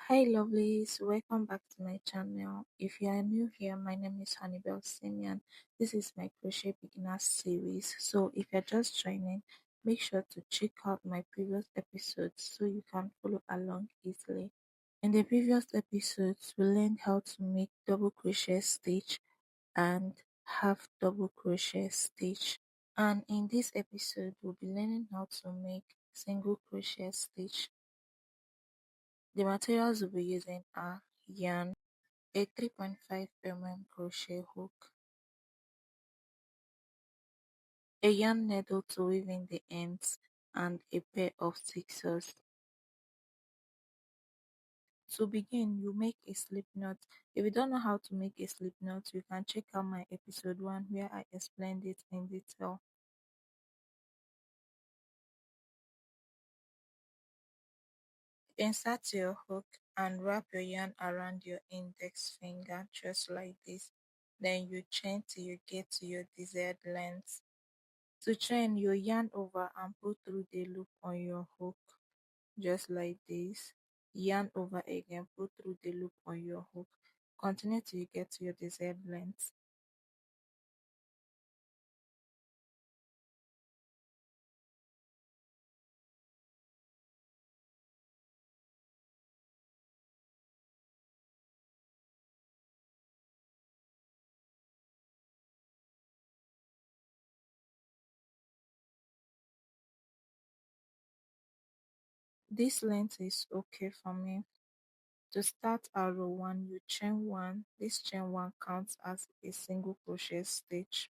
Hi lovelies, welcome back to my channel. If you are new here, my name is Honeybel and this is my crochet beginners series. So if you're just joining, make sure to check out my previous episodes so you can follow along easily. In the previous episodes, we learned how to make double crochet stitch and half double crochet stitch. And in this episode, we'll be learning how to make single crochet stitch. The materials we'll be using are yarn, a 3.5 crochet hook, a yarn needle to weave in the ends, and a pair of scissors. To begin, you make a slip knot. If you don't know how to make a slip knot, you can check out my episode 1 where I explained it in detail. Insert your hook and wrap your yarn around your index finger just like this. Then you chain till you get to your desired length. To chain, you yarn over and pull through the loop on your hook just like this. Yarn over again, pull through the loop on your hook. Continue till you get to your desired length. This length is okay for me. To start our row 1, you chain 1. This chain 1 counts as a single crochet stitch.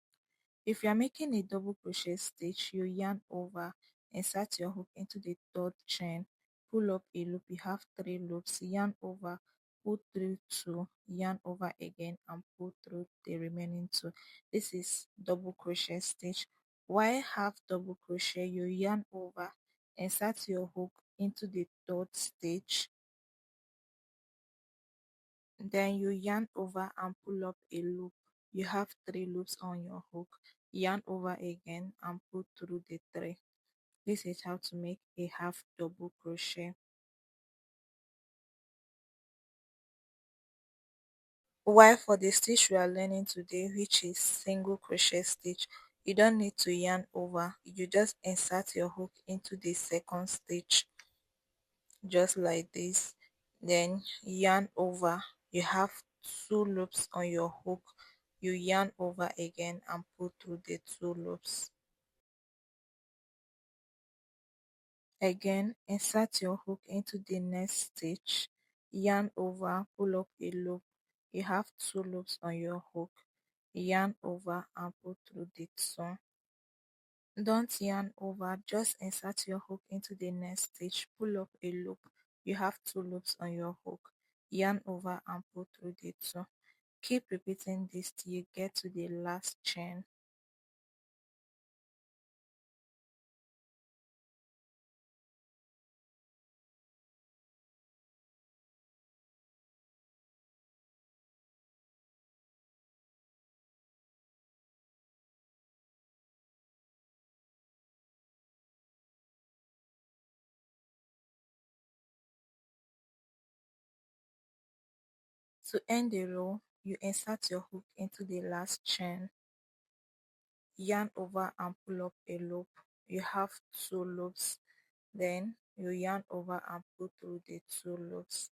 If you are making a double crochet stitch, you yarn over, insert your hook into the third chain, pull up a loop, you have 3 loops, yarn over, pull through 2, yarn over again and pull through the remaining 2. This is double crochet stitch. While half double crochet, you yarn over, insert your hook into the third stitch, then you yarn over and pull up a loop. You have 3 loops on your hook. Yarn over again and pull through the 3. This is how to make a half double crochet. While for the stitch we are learning today, which is single crochet stitch, you don't need to yarn over. You just insert your hook into the second stitch just like this, then yarn over. You have 2 loops on your hook. You yarn over again and pull through the 2 loops. Again, insert your hook into the next stitch, yarn over, pull up a loop. You have 2 loops on your hook. Yarn over and pull through the 2. Don't yarn over, just insert your hook into the next stitch, pull up a loop. You have 2 loops on your hook. Yarn over and pull through the 2. Keep repeating this till you get to the last chain. To end the row, you insert your hook into the last chain, yarn over and pull up a loop. You have 2 loops, then you yarn over and pull through the 2 loops.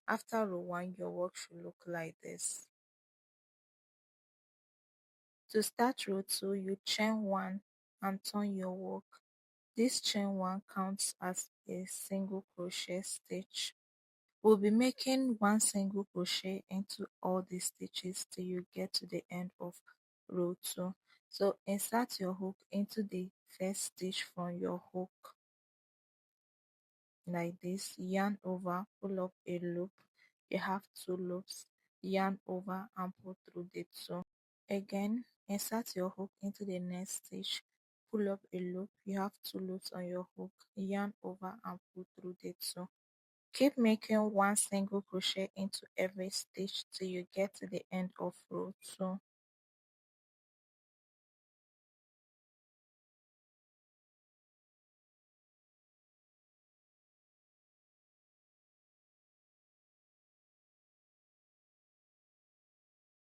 After row 1, your work should look like this. To start row 2, you chain 1 and turn your work. This chain 1 counts as a single crochet stitch. We'll be making 1 single crochet into all the stitches till you get to the end of row 2. So insert your hook into the first stitch from your hook like this, yarn over, pull up a loop. You have 2 loops, yarn over and pull through the 2. Again, insert your hook into the next stitch, pull up a loop. You have 2 loops on your hook, yarn over and pull through the 2. Keep making 1 single crochet into every stitch till you get to the end of row 2.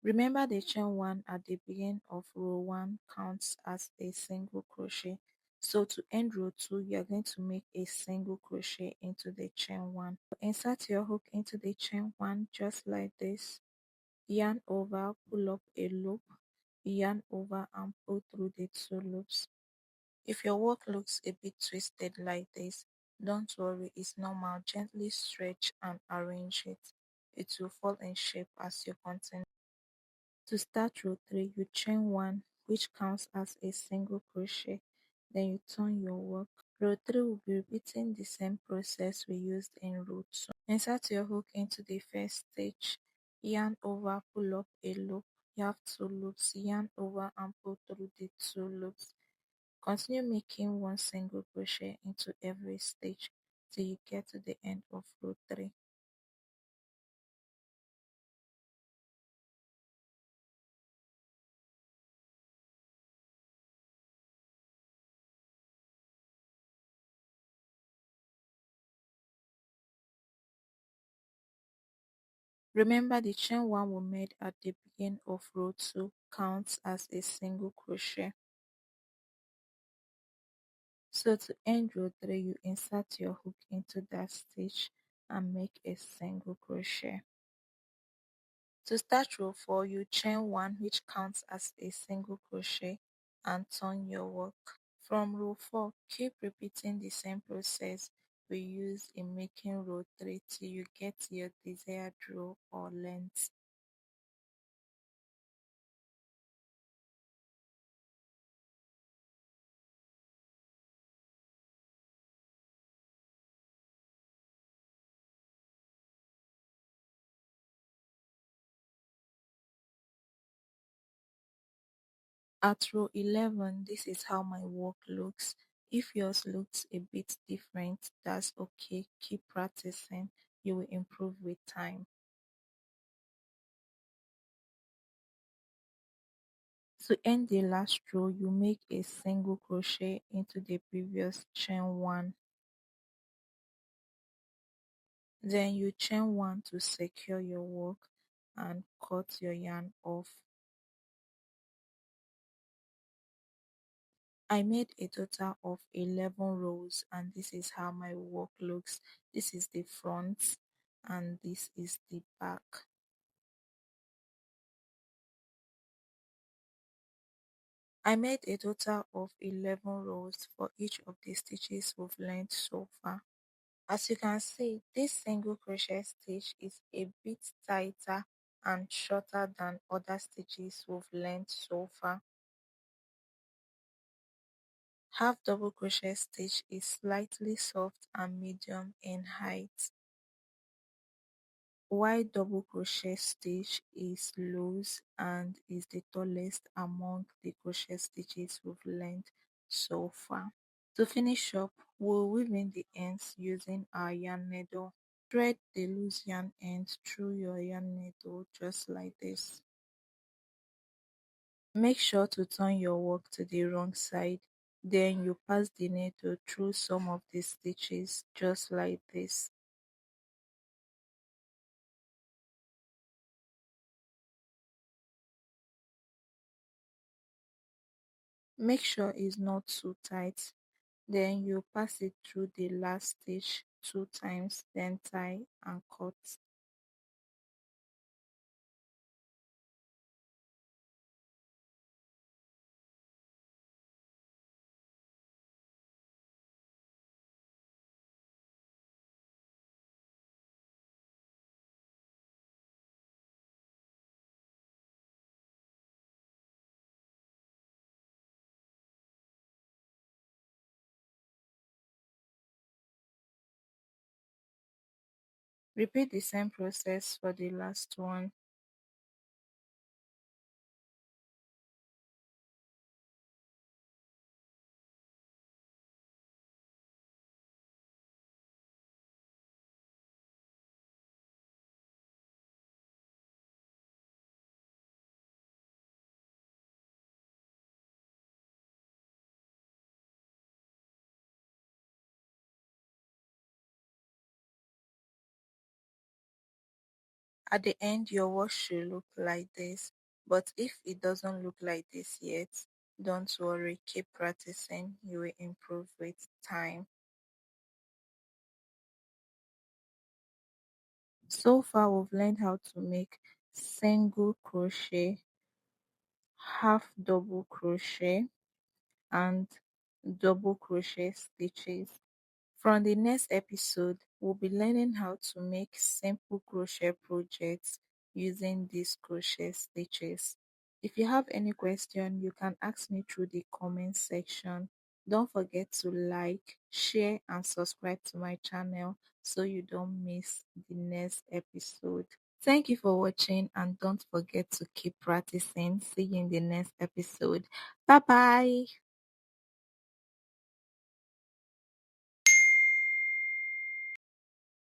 Remember the chain 1 at the beginning of row 1 counts as a single crochet. So to end row 2, you are going to make a single crochet into the chain 1. Insert your hook into the chain 1 just like this. Yarn over, pull up a loop, yarn over and pull through the 2 loops. If your work looks a bit twisted like this, don't worry, it's normal. Gently stretch and arrange it. It will fall in shape as you continue. To start row 3, you chain 1, which counts as a single crochet. Then you turn your work. Row 3 will be repeating the same process we used in row 2. Insert your hook into the first stitch, yarn over, pull up a loop. You have 2 loops, yarn over and pull through the 2 loops. Continue making 1 single crochet into every stitch till you get to the end of row 3. Remember the chain 1 we made at the beginning of row 2 counts as a single crochet. So to end row 3, you insert your hook into that stitch and make a single crochet. To start row 4, you chain 1, which counts as a single crochet, and turn your work. From row 4, keep repeating the same process we used in making row 3 till you get your desired row or length. At row 11, this is how my work looks. If yours looks a bit different, that's okay. Keep practicing. You will improve with time. To end the last row, you make a single crochet into the previous chain 1. Then you chain 1 to secure your work and cut your yarn off. I made a total of 11 rows, and this is how my work looks. This is the front and this is the back. I made a total of 11 rows for each of the stitches we've learned so far. As you can see, this single crochet stitch is a bit tighter and shorter than other stitches we've learned so far. Half double crochet stitch is slightly soft and medium in height, while double crochet stitch is loose and is the tallest among the crochet stitches we've learned so far. To finish up, we'll weave in the ends using our yarn needle. Thread the loose yarn end through your yarn needle just like this. Make sure to turn your work to the wrong side. Then you pass the needle through some of the stitches just like this. Make sure it's not too tight. Then you pass it through the last stitch 2 times, then tie and cut. Repeat the same process for the last one. At the end, your wash should look like this. But if it doesn't look like this yet, don't worry, keep practicing. You will improve with time. So far, we've learned how to make single crochet, half double crochet, and double crochet stitches. From the next episode, we'll be learning how to make simple crochet projects using these crochet stitches. If you have any question, you can ask me through the comment section. Don't forget to like, share, and subscribe to my channel so you don't miss the next episode. Thank you for watching, and don't forget to keep practicing. See you in the next episode. Bye bye.